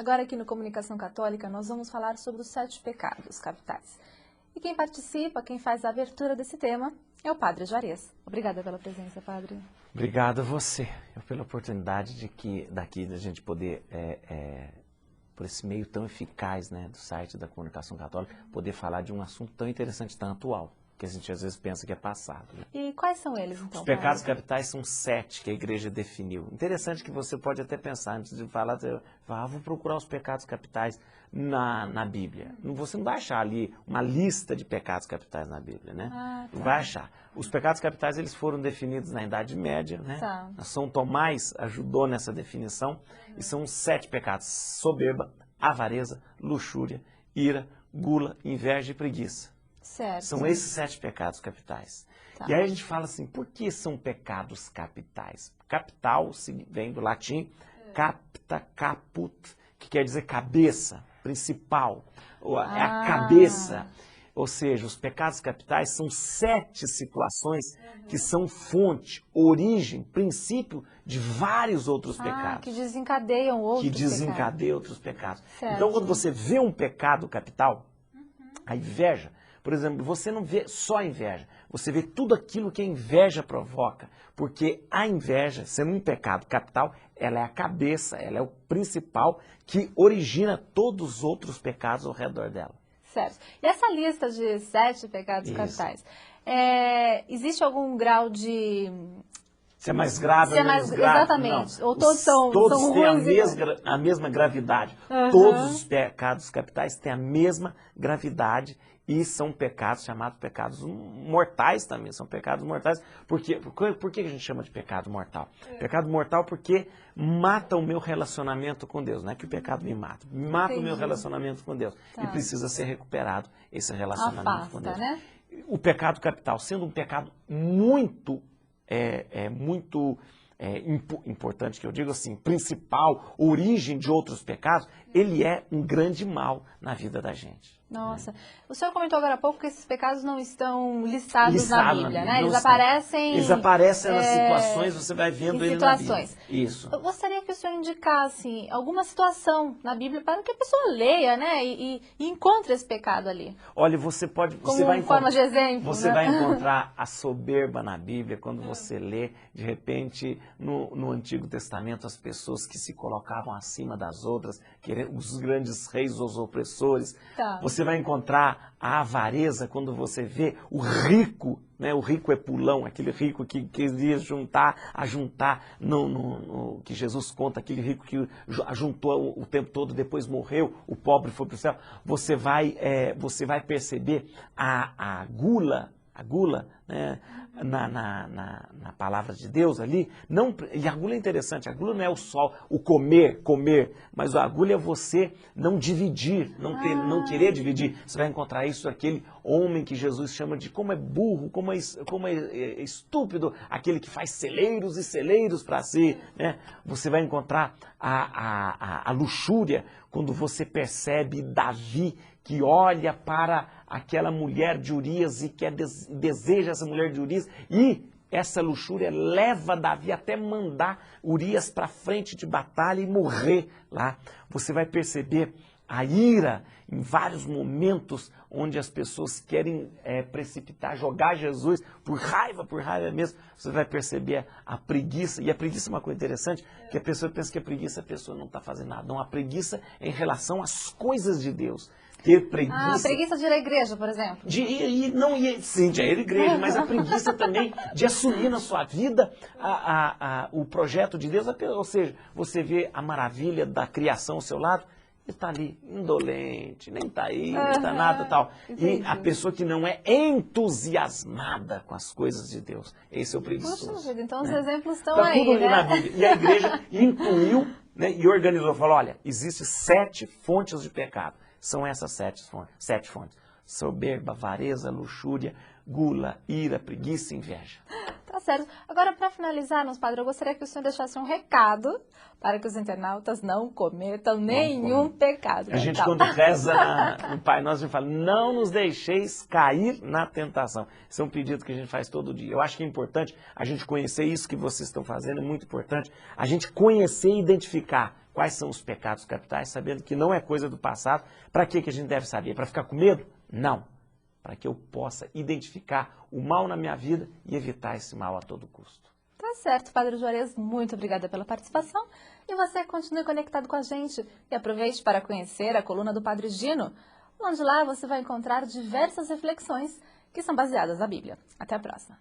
Agora aqui no Comunicação Católica nós vamos falar sobre os 7 pecados capitais. E quem participa, quem faz a abertura desse tema é o Padre Juarez. Obrigada pela presença, Padre. Obrigado a você pela oportunidade daqui da gente poder, por esse meio tão eficaz, né, do site da Comunicação Católica, poder falar de um assunto tão interessante, tão atual, que a gente às vezes pensa que é passado. Né? E quais são eles, então? Os pecados capitais são 7 que a igreja definiu. Interessante que você pode até pensar, antes de falar, vou procurar os pecados capitais na Bíblia. Você não vai achar ali uma lista de pecados capitais na Bíblia, né? Tá. Não vai achar. Os pecados capitais, eles foram definidos na Idade Média, né? Tá. São Tomás ajudou nessa definição, e são 7 pecados: soberba, avareza, luxúria, ira, gula, inveja e preguiça. Certo. São esses 7 pecados capitais. Tá. E aí a gente fala assim, por que são pecados capitais? Capital vem do latim capta, caput, que quer dizer cabeça, principal. É a cabeça. Ou seja, os pecados capitais são 7 situações que são fonte, origem, princípio de vários outros pecados. Que desencadeiam outros pecados. Que desencadeiam outros pecados. Certo. Então, quando você vê um pecado capital, a inveja, por exemplo, você não vê só a inveja, você vê tudo aquilo que a inveja provoca, porque a inveja, sendo um pecado capital, ela é a cabeça, ela é o principal que origina todos os outros pecados ao redor dela. Certo. E essa lista de 7 pecados capitais, existe algum grau de... Se é mais grave ou menos grave? Exatamente. Não. Ou todos são têm ruins a mesma gravidade. Todos os pecados capitais têm a mesma gravidade e são pecados chamados pecados mortais também. São pecados mortais. Por que a gente chama de pecado mortal? Pecado mortal porque mata o meu relacionamento com Deus. Não é que o pecado me mata. Mata o meu relacionamento com Deus. Tá. E precisa ser recuperado esse relacionamento com Deus. Né? O pecado capital, sendo um pecado muito importante, que eu digo assim, principal, origem de outros pecados, ele é um grande mal na vida da gente. Nossa, o senhor comentou agora há pouco que esses pecados não estão listados na Bíblia, né? Eles aparecem... Eles aparecem nas situações, você vai vendo ele na Bíblia. Isso. Eu gostaria que o senhor indicasse alguma situação na Bíblia para que a pessoa leia, né? E encontre esse pecado ali. Olha, você pode... Como forma de exemplo, Você né? vai encontrar a soberba na Bíblia quando você lê, de repente, no Antigo Testamento, as pessoas que se colocavam acima das outras, os grandes reis, os opressores. Tá. Você vai encontrar a avareza quando você vê o rico, né? O rico é pulão, aquele rico que queria juntar, que Jesus conta, aquele rico que juntou o tempo todo, depois morreu, o pobre foi para o céu. Você vai perceber a gula, né? Na palavra de Deus ali, e a gula é interessante, a gula não é o sol, o comer, mas a gula é você não dividir, não querer dividir. Você vai encontrar isso aquele homem que Jesus chama de como é burro, como é estúpido, aquele que faz celeiros e celeiros para si, né? Você vai encontrar a luxúria, quando você percebe Davi, que olha para aquela mulher de Urias e deseja essa mulher de Urias, e essa luxúria leva Davi até mandar Urias para frente de batalha e morrer lá. Você vai perceber a ira em vários momentos onde as pessoas querem precipitar, jogar Jesus por raiva mesmo. Você vai perceber a preguiça, e a preguiça é uma coisa interessante, que a pessoa pensa que a pessoa não está fazendo nada. Não, a preguiça é em relação às coisas de Deus. Ter preguiça. Preguiça de ir à igreja, por exemplo. Sim, de ir à igreja, mas a preguiça também de assumir na sua vida o projeto de Deus. Ou seja, você vê a maravilha da criação ao seu lado, e está ali, indolente, nem está aí, nem está nada tal. Entendi. E a pessoa que não é entusiasmada com as coisas de Deus, esse é o preguiçoso. Poxa vida, então os exemplos estão Tá aí, tudo né? na Bíblia. E a igreja incluiu, né, e organizou, falou, olha, existem 7 fontes de pecado. São essas 7 fontes. Soberba, avareza, luxúria, gula, ira, preguiça e inveja. Tá certo. Agora, para finalizarmos, padre, eu gostaria que o senhor deixasse um recado para que os internautas não cometam nenhum pecado. A gente, quando reza no Pai Nosso, a gente fala, não nos deixeis cair na tentação. Esse é um pedido que a gente faz todo dia. Eu acho que é importante a gente conhecer isso que vocês estão fazendo, é muito importante. A gente conhecer e identificar quais são os pecados capitais, sabendo que não é coisa do passado. Para que a gente deve saber? Para ficar com medo? Não. Para que eu possa identificar o mal na minha vida e evitar esse mal a todo custo. Tá certo, Padre Juarez, muito obrigada pela participação. E você continue conectado com a gente e aproveite para conhecer a coluna do Padre Gino, onde lá você vai encontrar diversas reflexões que são baseadas na Bíblia. Até a próxima.